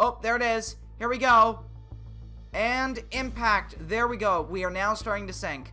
Oh, there it is. Here we go. And impact. There we go. We are now starting to sink.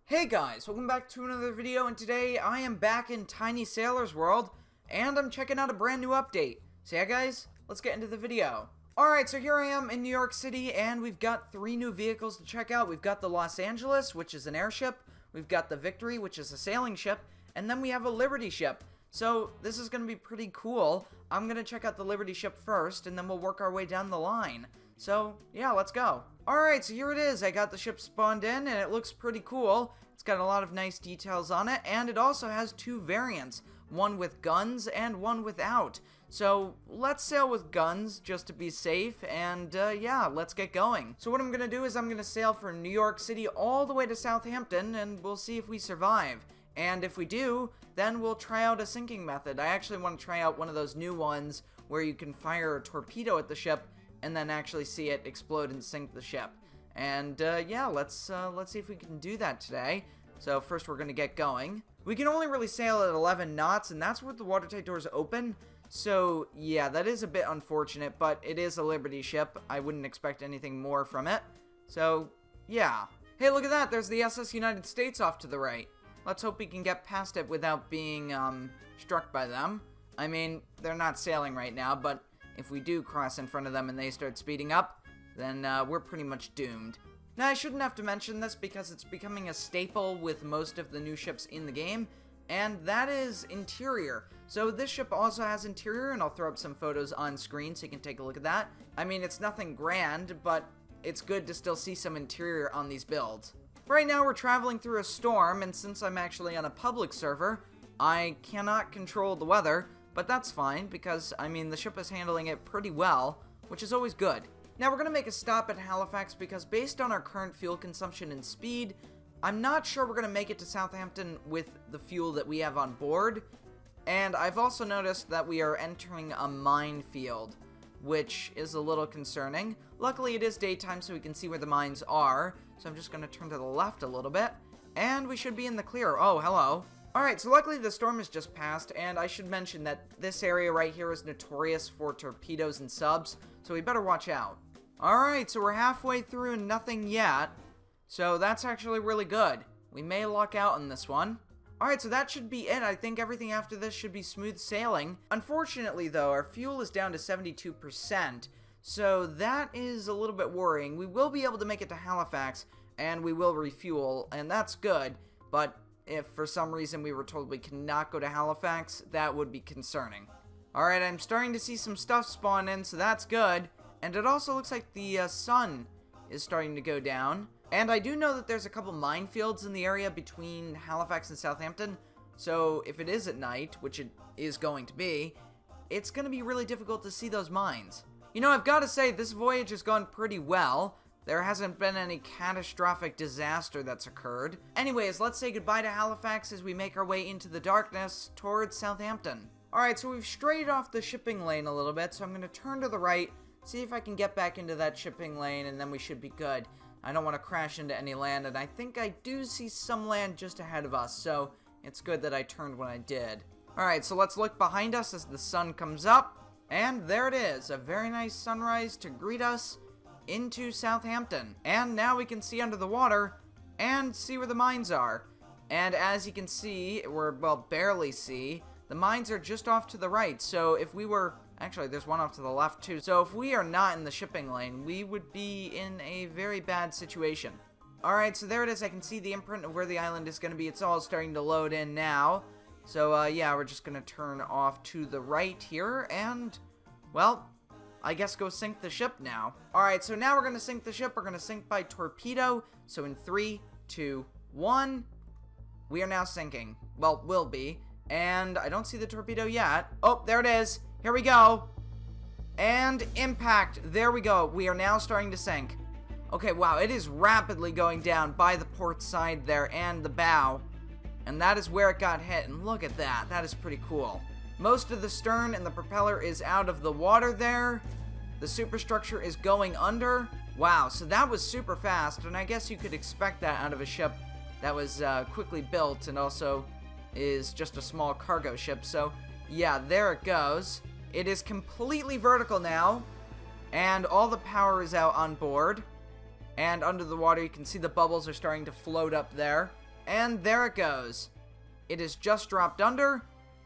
Hey guys, welcome back to another video, and today I am back in Tiny Sailor's World, and I'm checking out a brand new update. So yeah guys, let's get into the video. Alright, so here I am in New York City, and we've got 3 new vehicles to check out. We've got the Los Angeles, which is an airship. We've got the Victory, which is a sailing ship. And then we have a Liberty ship. So this is going to be pretty cool. I'm going to check out the Liberty ship first, and then we'll work our way down the line. So yeah, let's go. Alright, so here it is. I got the ship spawned in, and it looks pretty cool. It's got a lot of nice details on it, and it also has 2 variants. One with guns and one without. So let's sail with guns just to be safe, and yeah, let's get going. So what I'm going to do is I'm going to sail from New York City all the way to Southampton, and we'll see if we survive. And if we do, then we'll try out a sinking method. I actually want to try out one of those new ones where you can fire a torpedo at the ship and then actually see it explode and sink the ship. And yeah, let's see if we can do that today. So first we're going to get going. We can only really sail at 11 knots, and that's with the watertight doors open. So yeah, that is a bit unfortunate, but it is a Liberty ship. I wouldn't expect anything more from it. So yeah. Hey, look at that. There's the SS United States off to the right. Let's hope we can get past it without being struck by them. I mean, they're not sailing right now, but if we do cross in front of them and they start speeding up, then we're pretty much doomed. Now, I shouldn't have to mention this because it's becoming a staple with most of the new ships in the game, and that is interior. So this ship also has interior, and I'll throw up some photos on screen so you can take a look at that. I mean, it's nothing grand, but it's good to still see some interior on these builds. Right now we're traveling through a storm, and since I'm actually on a public server, I cannot control the weather, but that's fine because, I mean, the ship is handling it pretty well, which is always good. Now we're going to make a stop at Halifax because based on our current fuel consumption and speed, I'm not sure we're going to make it to Southampton with the fuel that we have on board, and I've also noticed that we are entering a minefield, which is a little concerning. Luckily it is daytime so we can see where the mines are, so I'm just going to turn to the left a little bit, and we should be in the clear. Oh, hello. Alright, so luckily the storm has just passed, and I should mention that this area right here is notorious for torpedoes and subs, so we better watch out. Alright, so we're halfway through and nothing yet, so that's actually really good. We may luck out on this one. Alright, so that should be it. I think everything after this should be smooth sailing. Unfortunately, though, our fuel is down to 72%, so that is a little bit worrying. We will be able to make it to Halifax, and we will refuel, and that's good, but if for some reason we were told we cannot go to Halifax, that would be concerning. Alright, I'm starting to see some stuff spawn in, so that's good, and it also looks like the sun is starting to go down. And I do know that there's a couple minefields in the area between Halifax and Southampton, so if it is at night, which it is going to be, it's going to be really difficult to see those mines. You know, I've got to say, this voyage has gone pretty well. There hasn't been any catastrophic disaster that's occurred. Anyways, let's say goodbye to Halifax as we make our way into the darkness towards Southampton. Alright, so we've strayed off the shipping lane a little bit, so I'm going to turn to the right, see if I can get back into that shipping lane, and then we should be good. I don't want to crash into any land, and I think I do see some land just ahead of us, so it's good that I turned when I did. Alright, so let's look behind us as the sun comes up, and there it is, a very nice sunrise to greet us into Southampton. And now we can see under the water and see where the mines are. And as you can see, or well, barely see, the mines are just off to the right, so if we were... Actually, there's one off to the left, too. So if we are not in the shipping lane, we would be in a very bad situation. Alright, so there it is. I can see the imprint of where the island is going to be. It's all starting to load in now. So, yeah, we're just going to turn off to the right here. And, well, I guess go sink the ship now. Alright, so now we're going to sink the ship. We're going to sink by torpedo. So in 3, 2, 1, we are now sinking. Well, will be. And I don't see the torpedo yet. Oh, there it is. Here we go. And impact. There we go. We are now starting to sink. Okay, wow. It is rapidly going down by the port side there and the bow. And that is where it got hit. And look at that. That is pretty cool. Most of the stern and the propeller is out of the water there. The superstructure is going under. Wow, so that was super fast. And I guess you could expect that out of a ship that was quickly built and also is just a small cargo ship. So, yeah, there it goes. It is completely vertical now, and all the power is out on board. And under the water, you can see the bubbles are starting to float up there. And there it goes. It is just dropped under,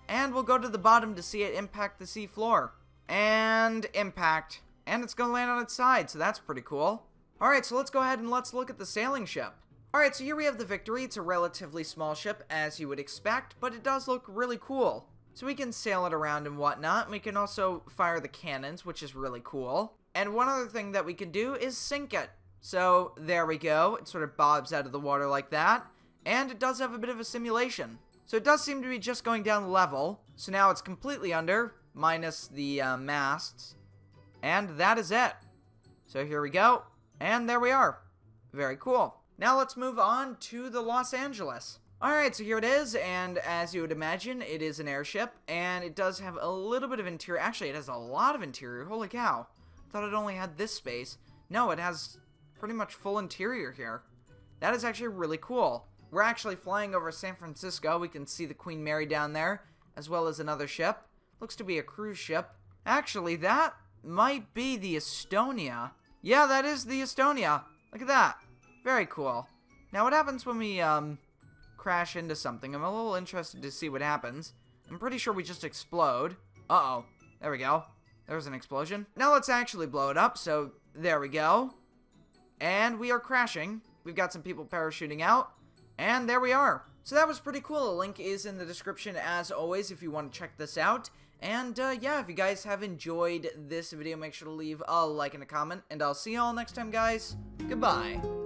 and we'll go to the bottom to see it impact the sea floor. And impact. And it's going to land on its side, so that's pretty cool. Alright, so let's go ahead and let's look at the sailing ship. Alright, so here we have the Victory. It's a relatively small ship, as you would expect, but it does look really cool. So we can sail it around and whatnot. We can also fire the cannons, which is really cool. And one other thing that we can do is sink it. So there we go. It sort of bobs out of the water like that. And it does have a bit of a simulation. So it does seem to be just going down level. So now it's completely under, minus the masts. And that is it. So here we go. And there we are. Very cool. Now let's move on to the Los Angeles. Alright, so here it is, and as you would imagine, it is an airship, and it does have a little bit of interior. Actually, it has a lot of interior. Holy cow. I thought it only had this space. No, it has pretty much full interior here. That is actually really cool. We're actually flying over San Francisco. We can see the Queen Mary down there, as well as another ship. Looks to be a cruise ship. Actually, that might be the Estonia. Yeah, that is the Estonia. Look at that. Very cool. Now, what happens when we, crash into something? I'm a little interested to see what happens. I'm pretty sure we just explode. Uh-oh. There we go. There's an explosion. Now let's actually blow it up. So, there we go. And we are crashing. We've got some people parachuting out. And there we are. So that was pretty cool. A link is in the description as always if you want to check this out. And, yeah, if you guys have enjoyed this video, make sure to leave a like and a comment. And I'll see you all next time, guys. Goodbye.